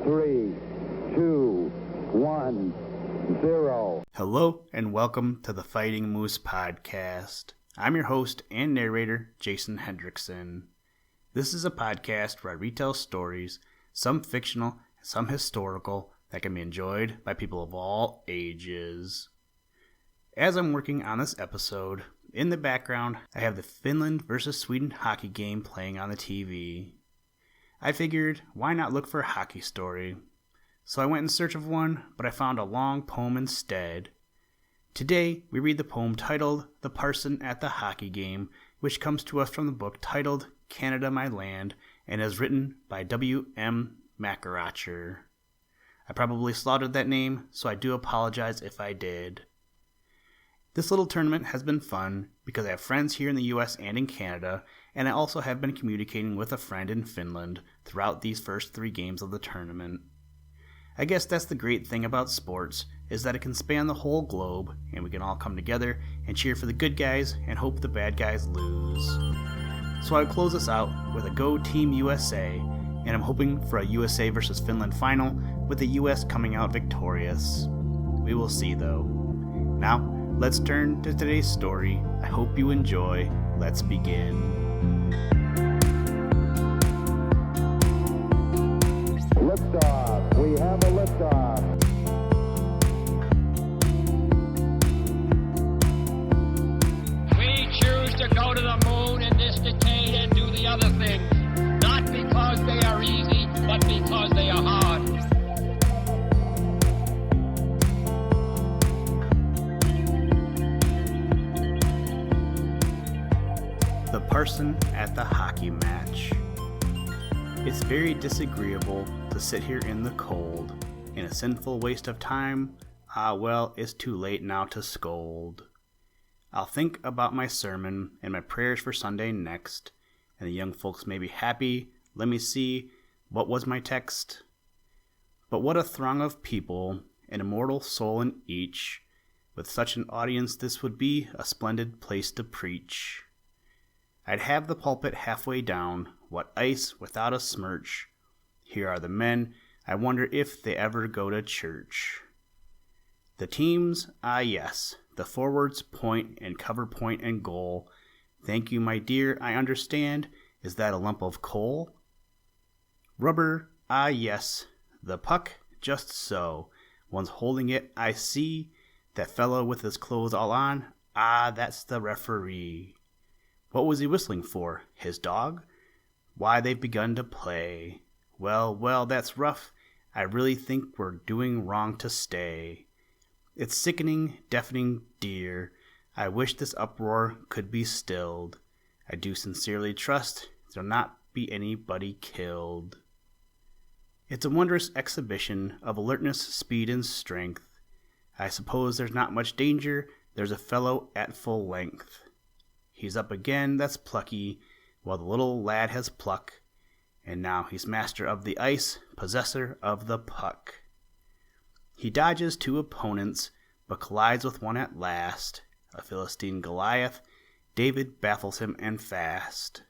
3, 2, 1, 0. Hello and welcome to the Fighting Moose Podcast. I'm your host and narrator, Jason Hendrickson. This is a podcast where I retell stories, some fictional and some historical, that can be enjoyed by people of all ages. As I'm working on this episode, in the background, I have the Finland versus Sweden hockey game playing on the TV. I figured, why not look for a hockey story? So I went in search of one, but I found a long poem instead. Today, we read the poem titled The Parson at the Hockey Game, which comes to us from the book titled Canada, My Land, and is written by W.M. MacKeracher. I probably slaughtered that name, so I do apologize if I did. This little tournament has been fun because I have friends here in the US and in Canada, and I also have been communicating with a friend in Finland throughout these first 3 games of the tournament. I guess that's the great thing about sports, is that it can span the whole globe, and we can all come together and cheer for the good guys and hope the bad guys lose. So I close this out with a Go Team USA, and I'm hoping for a USA versus Finland final, with the US coming out victorious. We will see though. Now, let's turn to today's story. I hope you enjoy. Let's begin. Liftoff. We have a liftoff. We choose to go to the moon in this decade and do the other things, not because they are easy, but because they are hard. The Parson at the hockey match. It's very disagreeable to sit here in the cold, in a sinful waste of time. Well, it's too late now to scold. I'll think about my sermon and my prayers for Sunday next, and the young folks may be happy. Let me see, what was my text? But what a throng of people, an immortal soul in each. With such an audience, this would be a splendid place to preach. I'd have the pulpit halfway down, what ice without a smirch. Here are the men, I wonder if they ever go to church. The teams, yes, the forwards, point and cover, point and goal. Thank you, my dear, I understand. Is that a lump of coal? Rubber, yes, the puck, just so. One's holding it, I see. That fellow with his clothes all on, that's the referee. What was he whistling for? His dog? Why, they've begun to play. Well, that's rough. I really think we're doing wrong to stay. It's sickening, deafening, dear. I wish this uproar could be stilled. I do sincerely trust there'll not be anybody killed. It's a wondrous exhibition of alertness, speed, and strength. I suppose there's not much danger. There's a fellow at full length. He's up again, that's plucky, while the little lad has pluck, and now he's master of the ice, possessor of the puck. He dodges 2 opponents, but collides with one at last, a Philistine Goliath. David baffles him and fast.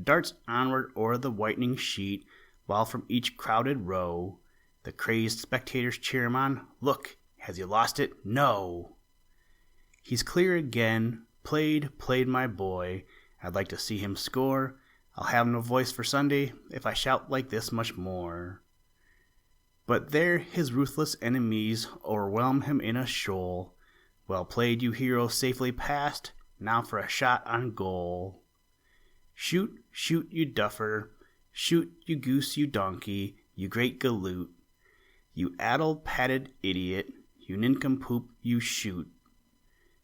Darts onward o'er the whitening sheet, while from each crowded row, the crazed spectators cheer him on. Look, has he lost it? No! He's clear again. Played, my boy. I'd like to see him score. I'll have no voice for Sunday if I shout like this much more. But there his ruthless enemies overwhelm him in a shoal. Well played, you hero, safely past. Now for a shot on goal. Shoot, you duffer. Shoot, you goose, you donkey, you great galoot. You addle-pated idiot, you nincompoop, you shoot.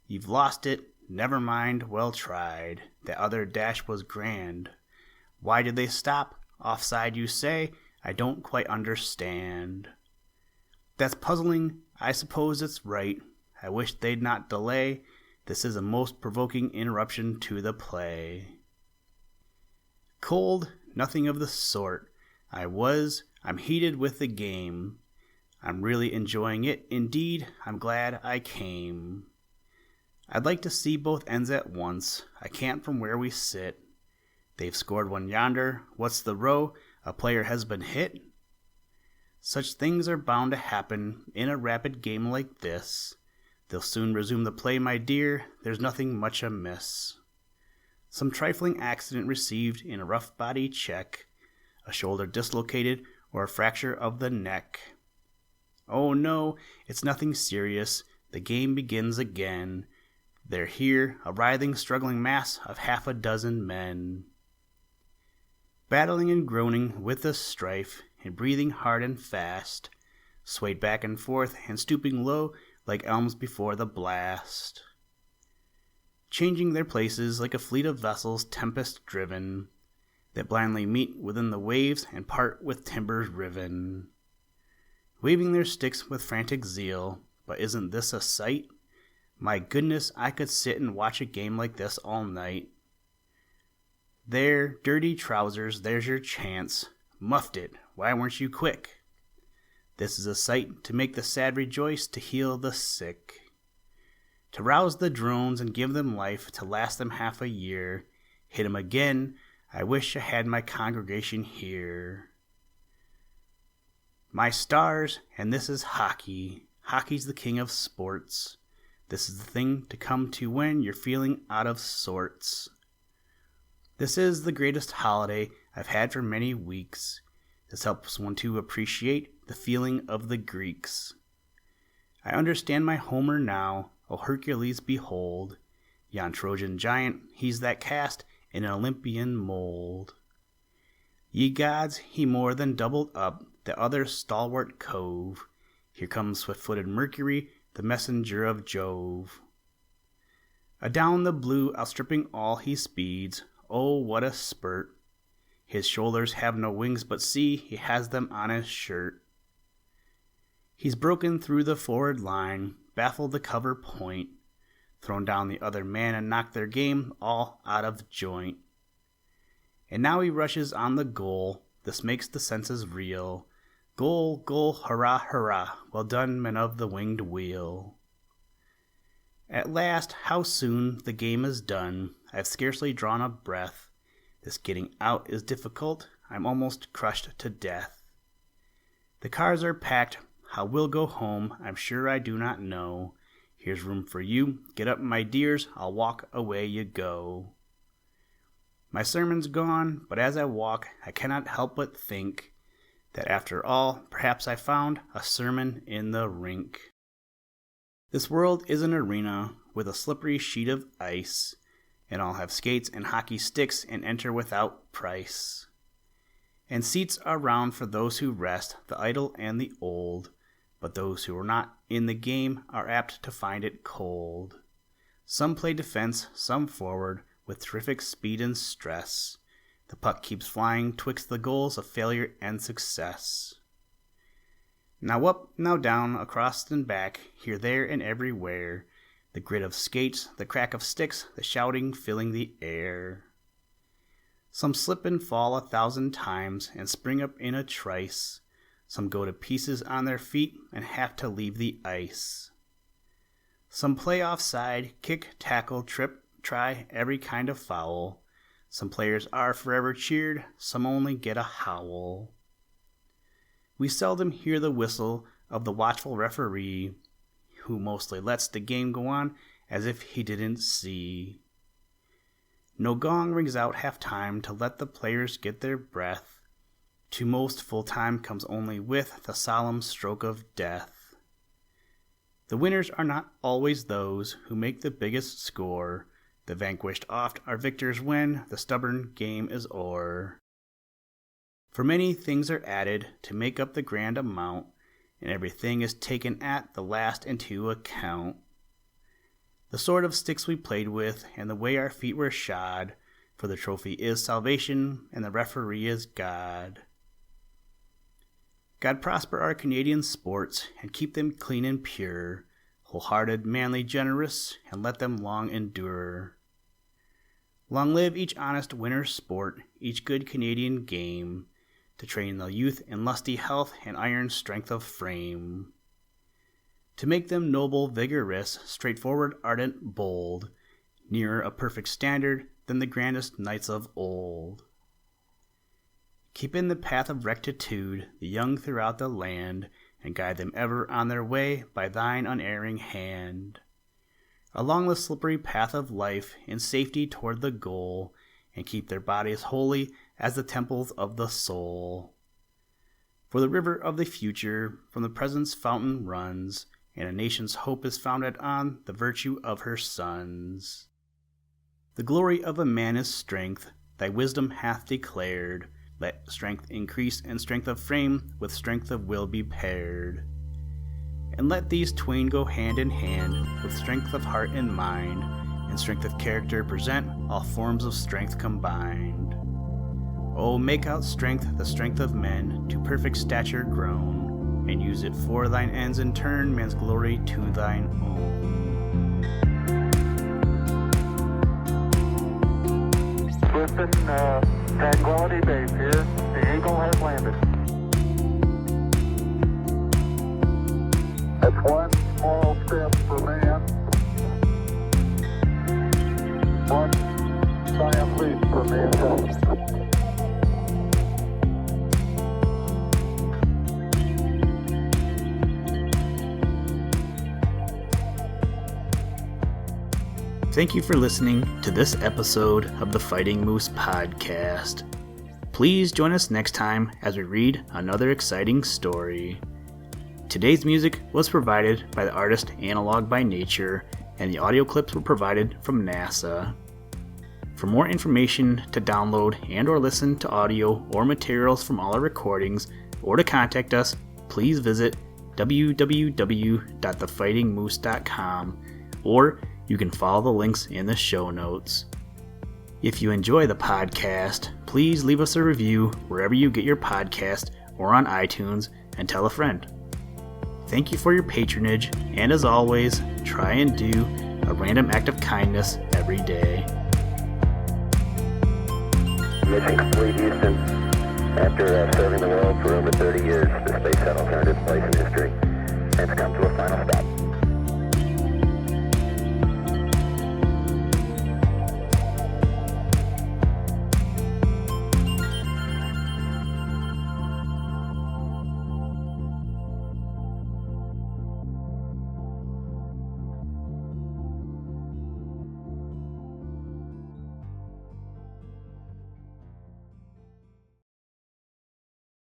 You've lost it. Never mind, well tried. That other dash was grand. Why did they stop? Offside, you say? I don't quite understand. That's puzzling. I suppose it's right. I wish they'd not delay. This is a most provoking interruption to the play. Cold? Nothing of the sort. I'm heated with the game. I'm really enjoying it. Indeed, I'm glad I came. I'd like to see both ends at once. I can't from where we sit. They've scored one yonder. What's the row? A player has been hit? Such things are bound to happen in a rapid game like this. They'll soon resume the play, my dear, there's nothing much amiss. Some trifling accident received in a rough body check, a shoulder dislocated or a fracture of the neck. Oh no, it's nothing serious, the game begins again. They're here, a writhing, struggling mass of half a dozen men. Battling and groaning with the strife, and breathing hard and fast, swayed back and forth and stooping low like elms before the blast. Changing their places like a fleet of vessels tempest-driven, that blindly meet within the waves and part with timbers riven. Waving their sticks with frantic zeal, but isn't this a sight? My goodness, I could sit and watch a game like this all night. There, dirty trousers, there's your chance. Muffed it, why weren't you quick? This is a sight to make the sad rejoice, to heal the sick. To rouse the drones and give them life, to last them half a year. Hit 'em again, I wish I had my congregation here. My stars, and this is hockey. Hockey's the king of sports. This is the thing to come to when you're feeling out of sorts. This is the greatest holiday I've had for many weeks. This helps one to appreciate the feeling of the Greeks. I understand my Homer now, O Hercules, behold. Yon Trojan giant, he's that cast in an Olympian mold. Ye gods, he more than doubled up the other stalwart cove. Here comes swift-footed Mercury, the messenger of Jove. Adown the blue, outstripping all he speeds. Oh, what a spurt! His shoulders have no wings, but see, he has them on his shirt. He's broken through the forward line, baffled the cover point, thrown down the other man and knocked their game all out of joint. And now he rushes on the goal. This makes the senses reel. Goal, goal, hurrah, hurrah! Well done, men of the winged wheel. At last, how soon the game is done. I've scarcely drawn a breath. This getting out is difficult. I'm almost crushed to death. The cars are packed. How we'll go home, I'm sure I do not know. Here's room for you. Get up, my dears. I'll walk, away you go. My sermon's gone, but as I walk, I cannot help but think that after all, perhaps I found a sermon in the rink. This world is an arena with a slippery sheet of ice, and all have skates and hockey sticks and enter without price. And seats are round for those who rest, the idle and the old, but those who are not in the game are apt to find it cold. Some play defense, some forward, with terrific speed and stress. The puck keeps flying twixt the goals of failure and success. Now up, now down, across and back, here, there, and everywhere, the grit of skates, the crack of sticks, the shouting filling the air. Some slip and fall 1,000 times and spring up in a trice. Some go to pieces on their feet and have to leave the ice. Some play offside, kick, tackle, trip, try every kind of foul. Some players are forever cheered, some only get a howl. We seldom hear the whistle of the watchful referee, who mostly lets the game go on as if he didn't see. No gong rings out half-time to let the players get their breath. To most full-time comes only with the solemn stroke of death. The winners are not always those who make the biggest score. The vanquished oft are victors when the stubborn game is o'er. For many things are added to make up the grand amount, and everything is taken at the last into account. The sort of sticks we played with, and the way our feet were shod, for the trophy is salvation, and the referee is God. God prosper our Canadian sports, and keep them clean and pure, wholehearted, manly, generous, and let them long endure. Long live each honest winter's sport, each good Canadian game, to train the youth in lusty health and iron strength of frame. To make them noble, vigorous, straightforward, ardent, bold, nearer a perfect standard than the grandest knights of old. Keep in the path of rectitude the young throughout the land, and guide them ever on their way by thine unerring hand. Along the slippery path of life in safety toward the goal, and keep their bodies holy as the temples of the soul. For the river of the future from the present's fountain runs, and a nation's hope is founded on the virtue of her sons. The glory of a man is strength, thy wisdom hath declared. Let strength increase and strength of frame with strength of will be paired. And let these twain go hand in hand with strength of heart and mind, and strength of character present all forms of strength combined. O make out strength the strength of men to perfect stature grown, and use it for thine ends and turn man's glory to thine own. Listen, Tranquility Base here. The Eagle has landed. That's one small step for man, one giant leap for mankind. Thank you for listening to this episode of the Fighting Moose Podcast. Please join us next time as we read another exciting story. Today's music was provided by the artist Analog by Nature, and the audio clips were provided from NASA. For more information to download and or listen to audio or materials from all our recordings, or to contact us, please visit www.thefightingmoose.com, or you can follow the links in the show notes. If you enjoy the podcast, please leave us a review wherever you get your podcast or on iTunes, and tell a friend. Thank you for your patronage, and as always, try and do a random act of kindness every day. Mission complete, Houston. After serving the world for over 30 years, the space shuttle turned its place in history and has come to a final stop.